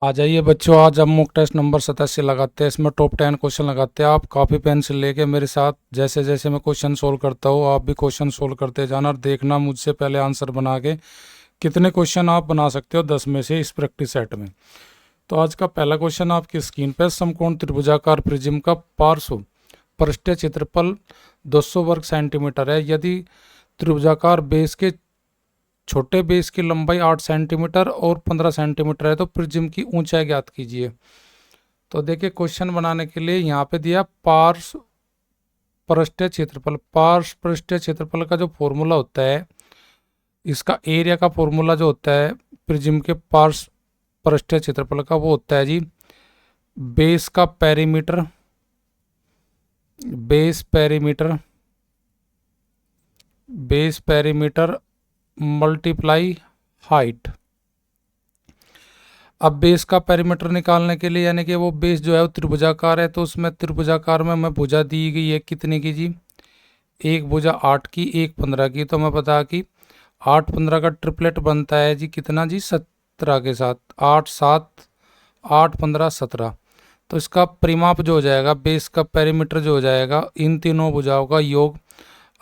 आ जाइए बच्चों, आज हम मॉक टेस्ट नंबर 87 लगाते हैं। इसमें टॉप 10 क्वेश्चन लगाते हैं। आप कॉपी पेंसिल लेके मेरे साथ जैसे जैसे मैं क्वेश्चन सोल्व करता हूँ आप भी क्वेश्चन सोल्व करते जाना और देखना मुझसे पहले आंसर बना के कितने क्वेश्चन आप बना सकते हो 10 में से इस प्रैक्टिस सेट में। तो आज का पहला क्वेश्चन आपकी स्क्रीन पर, समकोण त्रिभुजाकार प्रिज्म का पार्श्व पृष्ठीय क्षेत्रफल 200 वर्ग सेंटीमीटर है। यदि त्रिभुजाकार बेस के छोटे बेस की लंबाई 8 सेंटीमीटर और 15 सेंटीमीटर है तो प्रिज्म की ऊंचाई ज्ञात कीजिए। तो देखिए, क्वेश्चन बनाने के लिए यहाँ पे दिया पार्श्व पृष्ठीय क्षेत्रफल। पार्श्व पृष्ठीय क्षेत्रफल का जो फॉर्मूला होता है, इसका एरिया का फॉर्मूला जो होता है प्रिज्म के पार्श्व पृष्ठीय क्षेत्रफल का, वो होता है जी बेस का perimeter, base perimeter, base perimeter multiply height. अब बेस का पेरीमीटर निकालने के लिए, यानी कि वो बेस जो है वो त्रिभुजाकार है, तो उसमें त्रिभुजाकार में हमें भुजा दी गई है कितने की जी, एक भुजा 8 की, एक 15 की। तो हमें पता कि 8 15 का ट्रिपलेट बनता है जी कितना जी, 17 के साथ। 8 7 8 15 17। तो इसका परिमाप जो हो जाएगा, बेस का पेरीमीटर जो हो जाएगा इन तीनों भुजाओं का योग,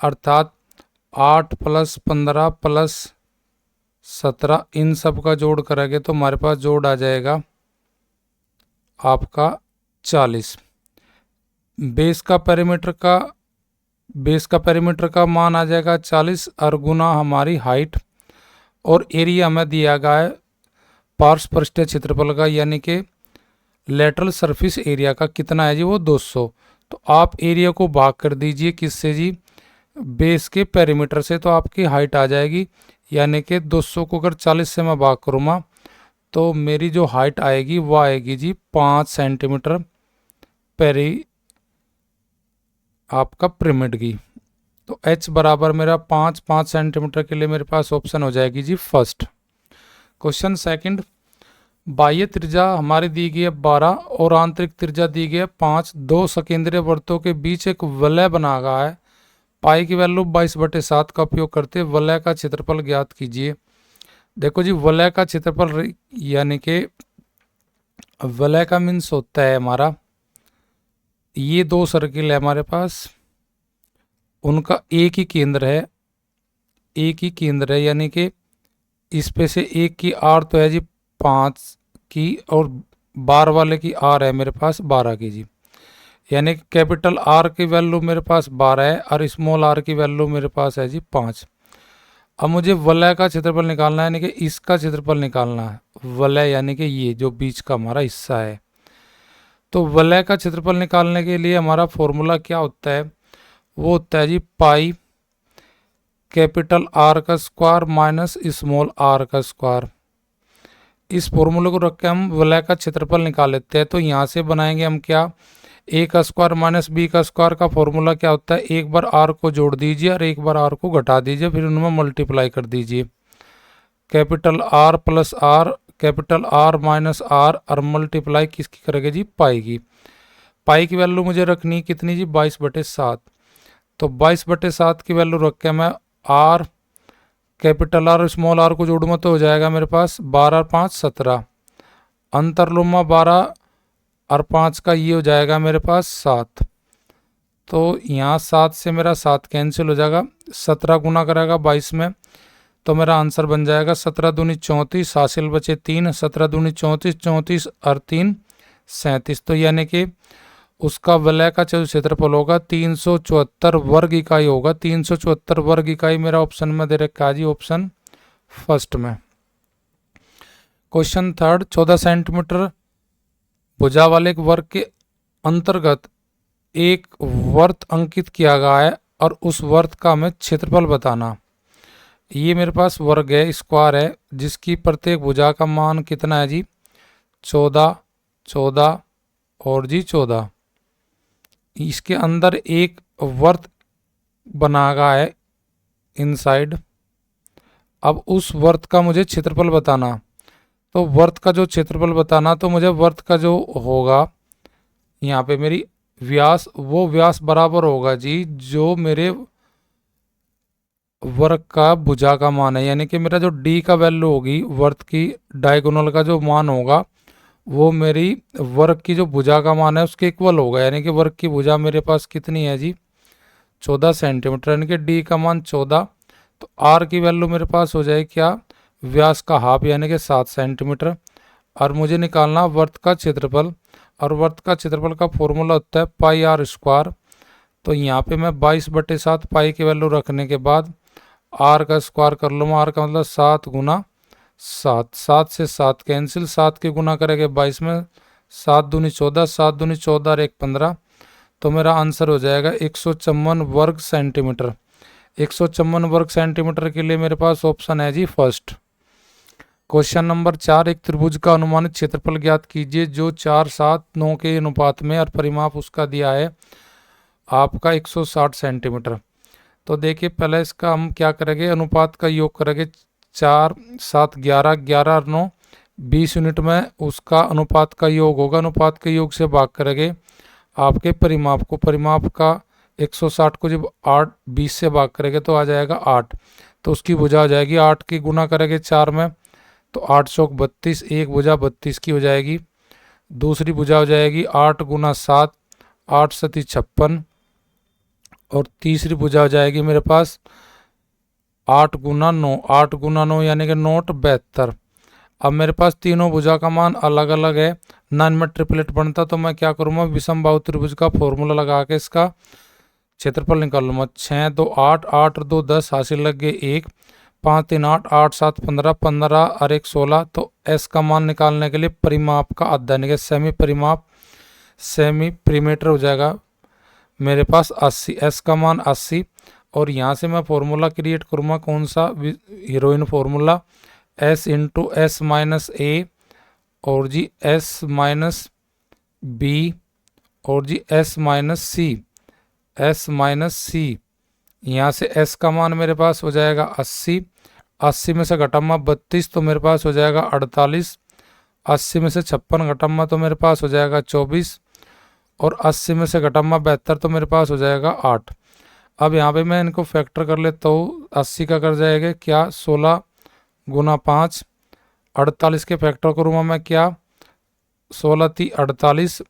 अर्थात 8 + 15 + 17, इन सब का जोड़ करेंगे तो हमारे पास जोड़ आ जाएगा आपका 40। बेस का पेरीमीटर का मान आ जाएगा 40 और गुना हमारी हाइट, और एरिया हमें दिया गया है पार्श्व पृष्ठीय क्षेत्रफल का, यानी कि लेटरल सरफेस एरिया का कितना है जी, वो 200। तो आप एरिया को भाग कर दीजिए किससे जी, बेस के पेरीमीटर से, तो आपकी हाइट आ जाएगी। यानी कि 200 को अगर 40 से मैं भाग करूँगा तो मेरी जो हाइट आएगी वो आएगी जी 5 सेंटीमीटर पेरी आपका पिरामिड की। तो h बराबर मेरा 5 सेंटीमीटर के लिए मेरे पास ऑप्शन हो जाएगी जी फर्स्ट। क्वेश्चन सेकंड, बाह्य त्रिज्या हमारी दी गई है 12 और आंतरिक त्रिज्या दी गई है 5। दो सकेंद्रीय वृत्तों के बीच एक वलय बना गया है। पाई की वैल्यू 22/7 का उपयोग करते वलय का क्षेत्रफल ज्ञात कीजिए। देखो जी, वलय का क्षेत्रफल यानी कि वलय का मीन्स होता है हमारा, ये दो सर्किल है हमारे पास, उनका एक ही केंद्र है, एक ही केंद्र है, यानी कि इस पे से एक की आर तो है जी 5 की और बार वाले की आर है मेरे पास 12 की जी। यानी कि कैपिटल आर की वैल्यू मेरे पास 12 है और स्मॉल आर की वैल्यू मेरे पास है जी 5। अब मुझे वलय का क्षेत्रफल निकालना है, यानी कि इसका क्षेत्रफल निकालना है। वलय यानी कि ये जो बीच का हमारा हिस्सा है। तो वलय का क्षेत्रफल निकालने के लिए हमारा फॉर्मूला क्या होता है, वो होता है जी पाई कैपिटल आर का स्क्वायर माइनस स्मॉल आर का स्क्वायर। इस फॉर्मूले को रख के हम वलय का क्षेत्रफल निकाल लेते हैं। तो यहाँ से बनाएंगे हम क्या, ए का स्क्वायर माइनस बी का स्क्वायर का फॉर्मूला क्या होता है, एक बार आर को जोड़ दीजिए और एक बार आर को घटा दीजिए, फिर उनमें मल्टीप्लाई कर दीजिए। Capital R plus R, capital R minus R, और मल्टीप्लाई किसकी करेंगे जी, पाई की। पाई की वैल्यू मुझे रखनी कितनी जी, 22/7। तो 22/7 की वैल्यू रख के मैं R capital R small R को जोड़ूंगा तो हो जाएगा मेरे पास 12 और 5 17, अंतरलुमा 12 और 5 का ये हो जाएगा मेरे पास 7। तो यहाँ 7 से मेरा 7 कैंसिल हो जाएगा, 17 गुना करेगा 22 में, तो मेरा आंसर बन जाएगा 17 दूनी 34, हासिल बचे 3, 17 दूनी 34, 34 और 3 37। तो यानी कि उसका वलय का जो क्षेत्रफल होगा 374 वर्ग इकाई होगा। 374 वर्ग इकाई मेरा ऑप्शन में दे रखा है जी, ऑप्शन फर्स्ट में। क्वेश्चन थर्ड, 14 सेंटीमीटर भुजा वाले एक वर्ग के अंतर्गत एक वर्त अंकित किया गया है और उस वर्त का हमें क्षेत्रफल बताना। ये मेरे पास वर्ग है, स्क्वायर है, जिसकी प्रत्येक भुजा का मान कितना है जी, 14 14 और जी 14। इसके अंदर एक वर्त बना गया है इनसाइड। अब उस वर्त का मुझे क्षेत्रफल बताना। तो वर्त का जो क्षेत्रफल बताना, तो मुझे वर्त का जो होगा यहाँ पे मेरी व्यास, वो व्यास बराबर होगा जी जो मेरे वर्ग का भुजा का मान है, यानी कि मेरा जो डी का वैल्यू होगी वर्त की डायगोनल का जो मान होगा वो मेरी वर्ग की जो भुजा का मान है उसके इक्वल होगा, यानी कि वर्ग की भुजा मेरे पास कितनी है जी 14 सेंटीमीटर, यानी कि डी का मान 14। तो आर की वैल्यू मेरे पास हो जाएगी क्या, व्यास का हाफ यानी कि 7 सेंटीमीटर। और मुझे निकालना वर्त का क्षेत्रफल, और वर्त का क्षेत्रफल का फॉर्मूला होता है पाई आर स्क्वायर। तो यहाँ पे मैं 22/7 पाई की वैल्यू रखने के बाद आर का स्क्वायर कर लूँगा। आर का मतलब 7 गुना 7, 7 से 7 कैंसिल, 7 के गुना करेंगे 22 में, 7 दूनी 14, 7 दूनी 14 और 1 15। तो मेरा आंसर हो जाएगा 154 वर्ग सेंटीमीटर। 154 वर्ग सेंटीमीटर के लिए मेरे पास ऑप्शन है जी फर्स्ट। क्वेश्चन नंबर 4, एक त्रिभुज का अनुमानित क्षेत्रफल ज्ञात कीजिए जो 4, 7, 9 के अनुपात में, और परिमाप उसका दिया है आपका 160 सेंटीमीटर। तो देखिए पहले इसका हम क्या करेंगे, अनुपात का योग करेंगे। 4, 7, 11, 11 और 9 20 यूनिट में उसका अनुपात का योग होगा। अनुपात के योग से भाग करेंगे आपके परिमाप को। परिमाप का 160 को जब 8 20 से भाग करेंगे तो आ जाएगा 8। तो उसकी भुजा हो जाएगी 8 की गुना करेंगे 4 में, तो 8 चौक 32, एक भुजा 32 की हो जाएगी। दूसरी भुजा हो जाएगी 8 गुना 7, 8 सती 56। और तीसरी भुजा हो जाएगी मेरे पास 8 गुना 9, 8 गुना 9 यानी कि 9 72। अब मेरे पास तीनों भुजा का मान अलग अलग है, ना इनमें ट्रिपलेट बनता, तो मैं क्या करूँगा, विषम बाहु त्रिभुज का फॉर्मूला लगा के इसका क्षेत्रफल निकाल लूँगा। 6 2 8, 8 2 10, हासिल लग गए 1, 5 3 8, 8 7 15, 15 और 1 16। तो एस का मान निकालने के लिए परिमाप का आधा यानी कि सेमी परिमाप, सेमी परिमीटर हो जाएगा मेरे पास 80, एस का मान 80। और यहाँ से मैं फॉर्मूला क्रिएट करूँगा, कौन सा, Heron formula, S into S minus A, और जी एस माइनस बी, और जी S minus C, S minus C. यहाँ से एस का मान मेरे पास हो जाएगा 80, 80 में से घटामा 32 तो मेरे पास हो जाएगा 48, 80 में से 56 घटामा तो मेरे पास हो जाएगा 24, और 80 में से घटामा 72 तो मेरे पास हो जाएगा 8। अब यहाँ पे मैं इनको फैक्टर कर लेता हूँ। 80 का कर जाएगा क्या 16 गुना 5, 48 के फैक्टर करूँगा मैं क्या 16 × 48,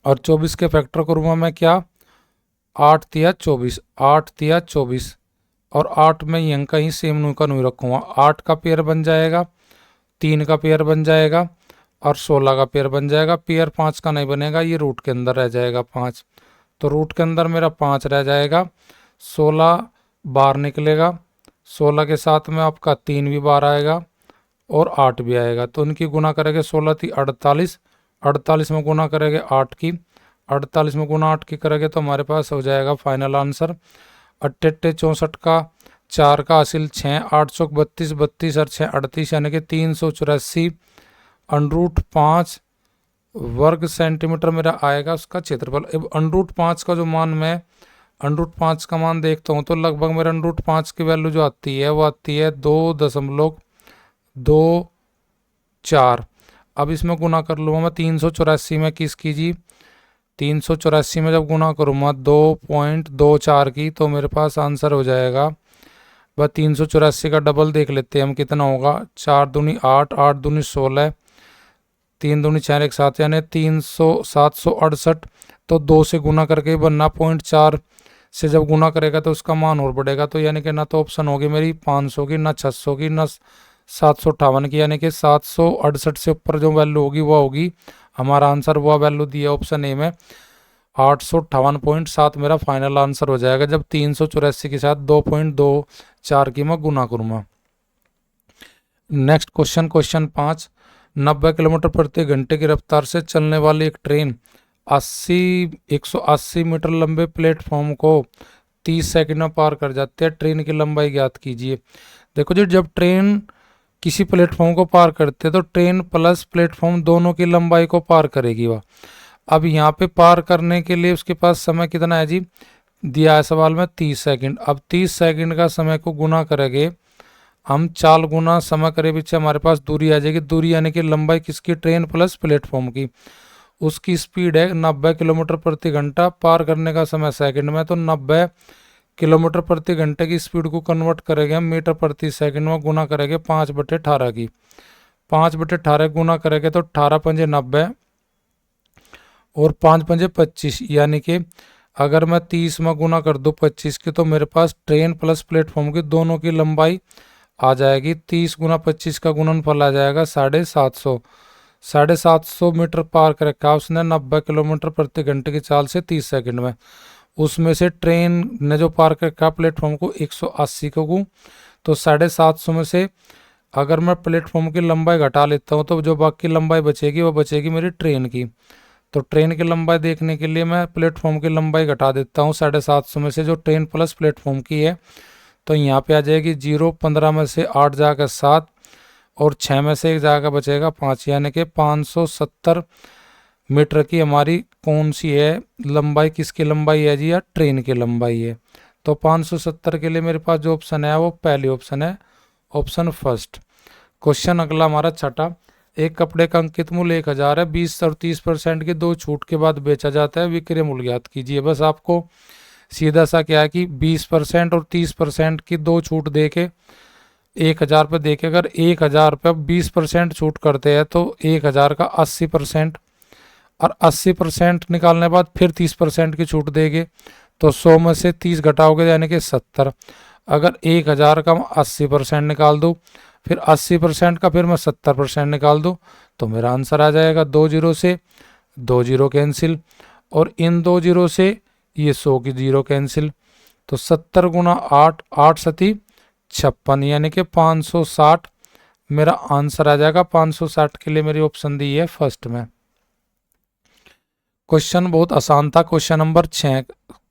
और 24 के फैक्टर करूँगा मैं क्या 8 × 24, 8 × 24, और 8 में यंग का ही सेम नू का नू रखूँगा। 8 का पेयर बन जाएगा, 3 का पेयर बन जाएगा, और 16 का पेयर बन जाएगा। पेयर 5 का नहीं बनेगा, ये रूट के अंदर रह जाएगा 5। तो रूट के अंदर मेरा 5 रह जाएगा, 16 बाहर निकलेगा, 16 के साथ में आपका 3 भी बाहर आएगा और 8 भी आएगा। तो इनकी गुना करेंगे 16 × 48, 48 में गुना करेंगे 8 की, 48 में गुना 8 की करेंगे तो हमारे पास हो जाएगा फाइनल आंसर 88 64 का 4 का हासिल 6, 8 चौक 32, 32 और 6 38, यानी कि 384 √5 वर्ग सेंटीमीटर मेरा आएगा उसका क्षेत्रफल। अब √5 का जो मान मैं √5 का मान देखता हूँ तो लगभग मेरा √5 की वैल्यू जो आती है वो आती है 2.24। अब इसमें गुना कर लूँगा मैं 384 में किसकी जी 384 में जब गुना करूँगा 2.24 की तो मेरे पास आंसर हो जाएगा। बस 384 का डबल देख लेते हैं हम कितना होगा, 4 दूनी 8, 8 दूनी 16, 3 दूनी 4 1 7, यानी 768। तो 2 से गुना करके बनना 0.4 से जब गुना करेगा तो उसका मान और बढ़ेगा। तो यानी कि ना तो ऑप्शन होगी मेरी 500 की, ना 600 की, ना 758 की, यानी कि 768 से ऊपर जो वैल्यू होगी वह होगी हमारा आंसर। वह वैल्यू दी है ऑप्शन ए में 858.7 मेरा फाइनल आंसर हो जाएगा जब 384 के साथ 2.24 की मैं गुना करूँगा। नेक्स्ट क्वेश्चन, क्वेश्चन 5, 90 किलोमीटर प्रति घंटे की रफ्तार से चलने वाली एक ट्रेन 180 मीटर लंबे प्लेटफॉर्म को 30 सेकंड में पार कर जाती है। ट्रेन की लंबाई ज्ञात कीजिए। देखो जी, जब ट्रेन किसी प्लेटफॉर्म को पार करते हैं तो ट्रेन प्लस प्लेटफॉर्म दोनों की लंबाई को पार करेगी वह। अब यहाँ पे पार करने के लिए उसके पास समय कितना है जी, दिया है सवाल में 30 सेकंड। अब 30 सेकंड का समय को गुना करेंगे हम, 4 गुना समय करे पीछे हमारे पास दूरी आ जाएगी। दूरी यानी कि लंबाई किसकी, ट्रेन प्लस प्लेटफॉर्म की। उसकी स्पीड है 90 किलोमीटर प्रति घंटा, पार करने का समय सेकंड में, तो 90 किलोमीटर प्रति घंटे की स्पीड को कन्वर्ट करेंगे हम मीटर प्रति सेकंड में, गुना करेंगे 5/18 की। 5/18 गुना करेंगे तो 18×5 90 और 5×5 25, यानी कि अगर मैं 30 में गुना कर दूं 25 की तो मेरे पास ट्रेन प्लस प्लेटफॉर्म की दोनों की लंबाई आ जाएगी। 30×25 का गुणनफल आ जाएगा 750। 750 मीटर पार कर रखा उसने 90 किलोमीटर प्रति घंटे की चाल से 30 सेकंड में। उसमें से ट्रेन ने जो पार कर रखा प्लेटफॉर्म को 180 को तो 750 में से अगर मैं प्लेटफॉर्म की लंबाई घटा लेता हूँ तो जो बाकी लंबाई बचेगी वो बचेगी मेरी ट्रेन की। तो ट्रेन की लंबाई देखने के लिए मैं प्लेटफॉर्म की लंबाई घटा देता हूँ 750 में से जो ट्रेन प्लस प्लेटफॉर्म की है। तो यहाँ पे आ जाएगी 0, 15 में से 8 जाकर 7 और 6 में से 1 जाकर बचेगा 5, यानी कि 570 मीटर की हमारी कौन सी है लंबाई, किसकी लंबाई है जी, या ट्रेन की लंबाई है। तो 570 के लिए मेरे पास जो ऑप्शन है वो पहली ऑप्शन है, ऑप्शन फर्स्ट। क्वेश्चन अगला हमारा छठा, एक कपड़े का अंकित मूल्य 1000 है, 20 और 30% की दो छूट के बाद बेचा जाता है, विक्रय मूल्य ज्ञात कीजिए। बस आपको सीधा सा क्या है कि 20% और 30% की दो छूट दे के 1000 पे दे के अगर 1000 पे 20% छूट करते हैं तो 1000 का 80% और 80% निकालने के बाद फिर 30% की छूट देंगे तो 100 में से 30 घटाओगे यानी कि 70। अगर 1000 का 80% निकाल दूँ फिर 80% का फिर मैं 70% निकाल दूँ तो मेरा आंसर आ जाएगा 2 जीरो से 2 जीरो कैंसिल और इन 2 जीरो से ये 100 की जीरो कैंसिल। तो 70 गुना 8, 8 सती 56 यानी कि 560 मेरा आंसर आ जाएगा। 560 के लिए मेरी ऑप्शन दी है फर्स्ट में। क्वेश्चन बहुत आसान था, क्वेश्चन नंबर 6।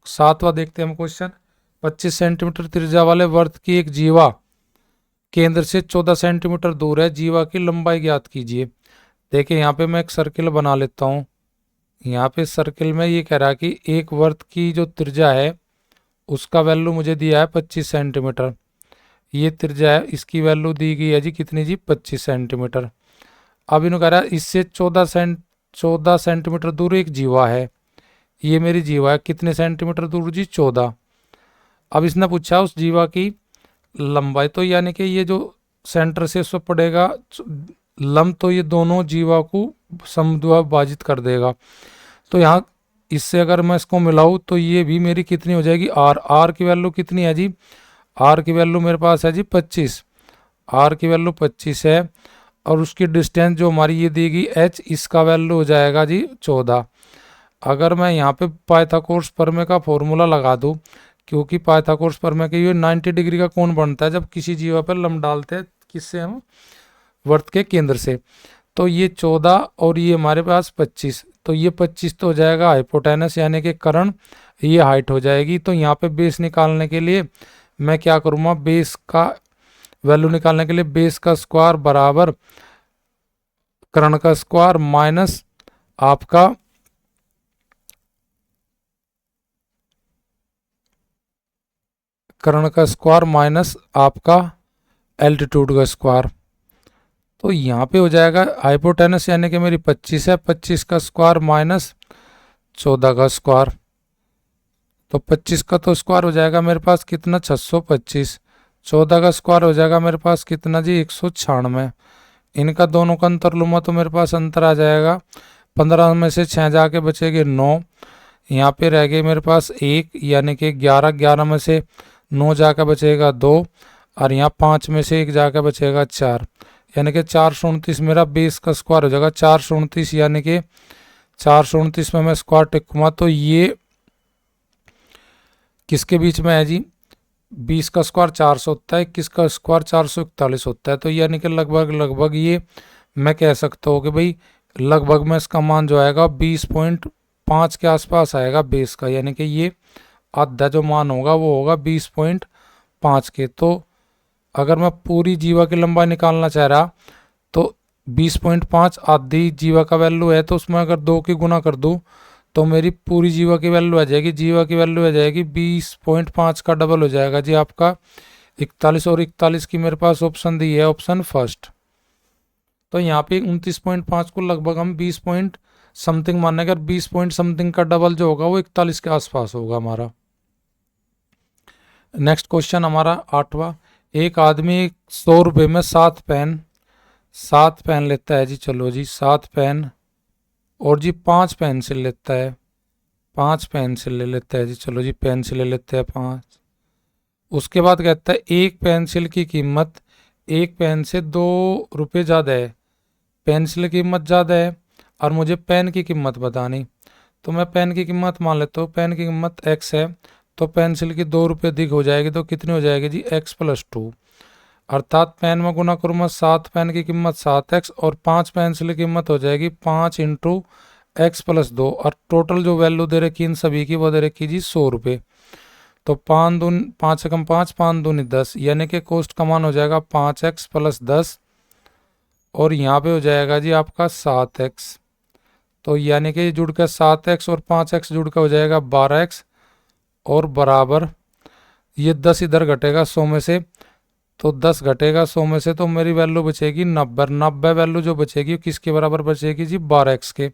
7वां देखते हैं हम क्वेश्चन। 25 सेंटीमीटर त्रिज्या वाले वृत्त की एक जीवा केंद्र से 14 सेंटीमीटर दूर है, जीवा की लंबाई ज्ञात कीजिए। देखिए यहाँ पे मैं एक सर्किल बना लेता हूँ। यहाँ पे सर्किल में ये कह रहा है कि एक वृत्त की जो त्रिज्या है उसका वैल्यू मुझे दिया है 25 सेंटीमीटर। ये त्रिज्या है, इसकी वैल्यू दी गई है जी कितनी जी, 25 सेंटीमीटर। अब इन्होंने कह रहा है इससे 14 सेंटीमीटर दूर एक जीवा है, ये मेरी जीवा है, कितने सेंटीमीटर दूर जी, 14। अब इसने पूछा उस जीवा की लंबाई, तो यानी कि ये जो सेंटर से उसको पड़ेगा लंब, तो ये दोनों जीवा को समद्विभाजित कर देगा। तो यहाँ इससे अगर मैं इसको मिलाऊँ तो ये भी मेरी कितनी हो जाएगी, आर। आर की वैल्यू कितनी है जी, आर की वैल्यू मेरे पास है जी 25। आर की वैल्यू 25 है और उसकी डिस्टेंस जो हमारी ये दी गई एच, इसका वैल्यू हो जाएगा जी 14। अगर मैं यहाँ पे पाइथागोरस प्रमेय का फॉर्मूला लगा दूँ, क्योंकि पाइथागोरस प्रमेय के ये 90 डिग्री का कोण बनता है जब किसी जीवा पर लंब डालते हैं, किससे, हम वृत्त के केंद्र से। तो ये 14 और ये हमारे पास 25, तो ये 25 तो हो जाएगा हाइपोटेनस यानी कि कर्ण, ये हाइट हो जाएगी। तो यहाँ पे बेस निकालने के लिए मैं क्या करूँगा, बेस का वैल्यू निकालने के लिए बेस का स्क्वायर बराबर कर्ण का स्क्वायर माइनस आपका कर्ण का स्क्वायर माइनस आपका एल्टीट्यूड का स्क्वायर। तो यहाँ पे हो जाएगा हाइपोटेनस यानी कि मेरी 25 है, 25 का स्क्वायर माइनस 14 का स्क्वायर। तो 25 का तो स्क्वायर हो जाएगा मेरे पास कितना, 625। 14 का स्क्वायर हो जाएगा मेरे पास कितना जी, 196। इनका दोनों का अंतर लूँगा तो मेरे पास अंतर आ जाएगा 15 में से 6 जाके बचेंगे 9। यहाँ पे रह गए मेरे पास 1 यानी कि 11, 11 में से 9 जाकर बचेगा 2 और यहाँ 5 में से 1 जाकर बचेगा 4, यानी कि 429 मेरा बेस का स्क्वायर हो जाएगा। 429 यानी कि 429 में मैं स्क्वायर टिकूँगा तो ये किसके बीच में है जी, 20 का स्क्वायर 400 होता है, 21 का स्क्वायर 441 होता है। तो यानी कि लगभग ये मैं कह सकता हूँ कि भाई लगभग में इसका मान जो आएगा 20.5 के आसपास आएगा बेस का, यानी कि ये आधा जो मान होगा वो होगा 20.5 के। तो अगर मैं पूरी जीवा की लंबाई निकालना चाह रहा तो 20.5 आधी जीवा का वैल्यू है, तो उसमें अगर 2 की गुना कर दूँ तो मेरी पूरी जीवा की वैल्यू आ जाएगी, जीवा की वैल्यू आ जाएगी 20.5 का डबल हो जाएगा जी आपका 41। और 41 की मेरे पास ऑप्शन दी है, ऑप्शन फर्स्ट। तो यहाँ पे 29.5 को लगभग हम 20 पॉइंट समथिंग मानेंगे, अगर 20 पॉइंट समथिंग का डबल जो होगा वो 41 के आसपास होगा हमारा। नेक्स्ट क्वेश्चन हमारा 8वां। एक आदमी 100 रुपये में 7 पेन 7 पेन लेता है जी, चलो जी 7 पेन, और जी 5 पेंसिल लेता है, 5 पेंसिल ले लेता है जी, चलो जी पेंसिल ले लेते हैं 5। उसके बाद कहता है एक पेंसिल की कीमत एक पेन से 2 रुपये ज़्यादा है, पेंसिल की कीमत ज़्यादा है और मुझे पेन की कीमत बतानी। तो मैं पेन की कीमत मान लेता हूँ, पेन की कीमत x है, तो पेंसिल की 2 रुपये अधिक हो जाएगी, तो कितनी हो जाएगी जी x+2। अर्थात पेन में गुना करूँगा 7 पेन की कीमत 7x और 5 पेंसिल की कीमत हो जाएगी 5 इंटू x+2, और टोटल जो वैल्यू दे रखी इन सभी की वो दे रखी जी 100 रुपये। तो 5 से कम 5, 5 दूनी 10, यानी कि कॉस्ट का मान हो जाएगा 5x+10, और यहाँ पे हो जाएगा जी आपका 7x। तो यानी कि जुड़ कर 7x और 5x जुड़ कर हो जाएगा 12x, और बराबर ये 10 इधर घटेगा 100 में से, तो 10 घटेगा 100 में से, तो मेरी वैल्यू बचेगी 90। 90 वैल्यू जो बचेगी किसके बराबर बचेगी जी 12x के।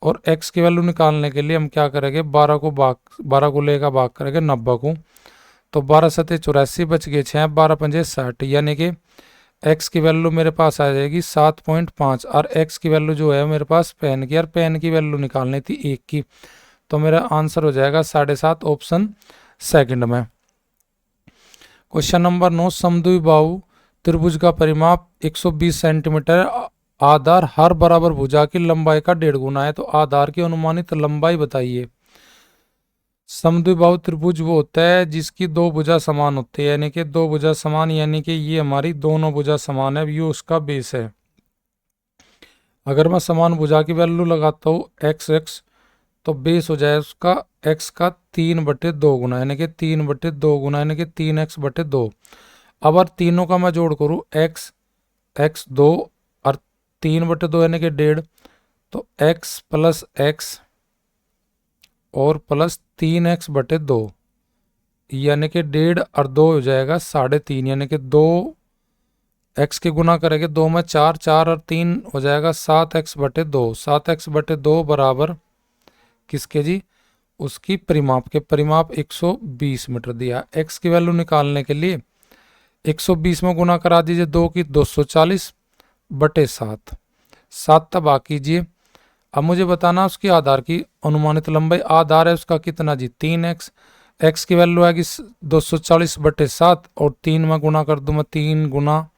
और x की वैल्यू निकालने के लिए हम क्या करेंगे, 12 को लेकर भाग करेंगे 90 को, तो 12 सत्ते 84 बच गए 6, 12 पंजे 60, यानी कि x की वैल्यू मेरे पास आ जाएगी 7.5, और x की वैल्यू जो है मेरे पास पेन की, और पेन की वैल्यू निकालनी थी 1 की, तो मेरा आंसर हो जाएगा 7.5, ऑप्शन सेकंड में। क्वेश्चन नंबर 9, समद्विबाहु त्रिभुज का परिमाप 120 सेंटीमीटर, आधार हर बराबर भुजा की लंबाई का 1.5 गुना है, तो आधार की अनुमानित लंबाई बताइए। समद्विबाहु त्रिभुज वो होता है जिसकी दो भुजा समान होती है, यानी कि दो भुजा समान, यानी कि ये हमारी दोनों भुजा समान है, ये उसका बेस है। अगर मैं समान भुजा की वैल्यू लगाता हूँ x, तो बेस हो जाए उसका x का 3/2 गुना, यानी कि 3/2 गुना, यानी कि 3x/2। अब अगर तीनों का मैं जोड़ करूँ x 2 और 3/2 यानी कि 1.5, तो x प्लस x और प्लस 3x/2, यानी कि 1.5 और 2 हो जाएगा 3.5, यानी कि 2x के गुना करेंगे 2 में 4, 4 और 3 हो जाएगा 7x/2। 7x/2 बराबर किसके जी, उसकी परिमाप के, परिमाप 120 मीटर दिया। x की वैल्यू निकालने के लिए 120 में गुना करा दीजिए 2 की, 240/7, 7 तबाह कीजिए। अब मुझे बताना उसकी आधार की अनुमानित लंबाई, आधार है उसका कितना जी 3x, x की वैल्यू आएगी 240/7, और 3 में गुना कर दूँ मैं, 3 गुना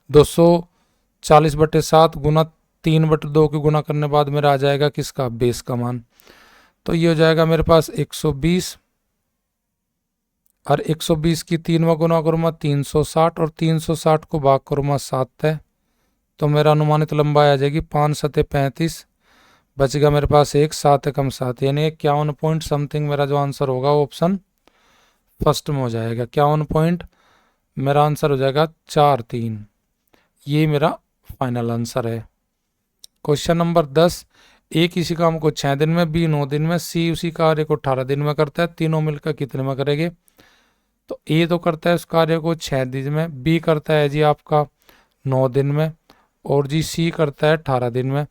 240/7 गुना 3/2 की गुना करने बाद मेरा आ जाएगा किसका, बेस का मान। तो ये हो जाएगा मेरे पास 120, और 120 की 3 में गुना करूँगा 360, और 360 को भाग करूँगा 7 है, तो मेरा अनुमानित लंबाई आ जाएगी 5 सत्ते 35, बचेगा मेरे पास 1, 7 कम 7, यानी 51 पॉइंट समथिंग मेरा जो आंसर होगा वो ऑप्शन फर्स्ट में हो जाएगा। 51 पॉइंट मेरा आंसर हो जाएगा 4-3, ये मेरा फाइनल आंसर है। क्वेश्चन नंबर 10, ए किसी काम को 6 दिन में, बी 9 दिन में, सी उसी कार्य को 18 दिन में करता है, तीनों मिलकर कितने में करेंगे। तो ए तो करता है उस कार्य को 6 दिन में, बी करता है जी आपका 9 दिन में, और जी सी करता है 18 दिन में।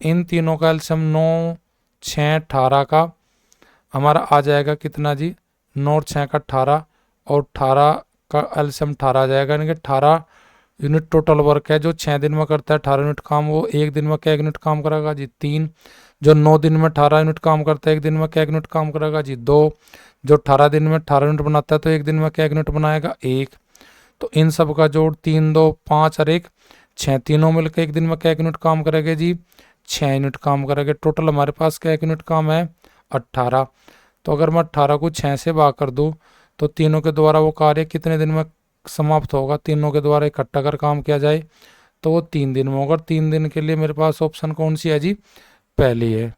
इन तीनों का एलसीएम 9, 6, 18 का हमारा आ जाएगा कितना जी, 9 और 6 का 18, और 18 का एलसीएम 18 आ जाएगा, यानी कि 18 यूनिट टोटल वर्क है। जो 6 दिन में करता है 18 यूनिट काम, वो एक दिन में क्या यूनिट काम करेगा जी 3। जो 9 दिन में 18 यूनिट काम करता है, एक दिन में क्या यूनिट काम करेगा जी 2। जो 18 दिन में 18 यूनिट बनाता है, तो एक दिन में क्या यूनिट बनाएगा 1। तो इन सब का जोड़ 3, 2, 5 और 1, 6, तीनों मिलकर एक दिन में क्या यूनिट काम करेंगे जी 6 यूनिट काम करेंगे। टोटल हमारे पास क्या यूनिट काम है 18। तो अगर मैं 18 को 6 से भाग कर दूँ, तो तीनों के द्वारा वो कार्य कितने दिन में समाप्त होगा, तीनों के द्वारा इकट्ठा कर काम किया जाए तो वो 3 दिन में होगा। 3 दिन के लिए मेरे पास ऑप्शन कौन सी है जी, पहली है।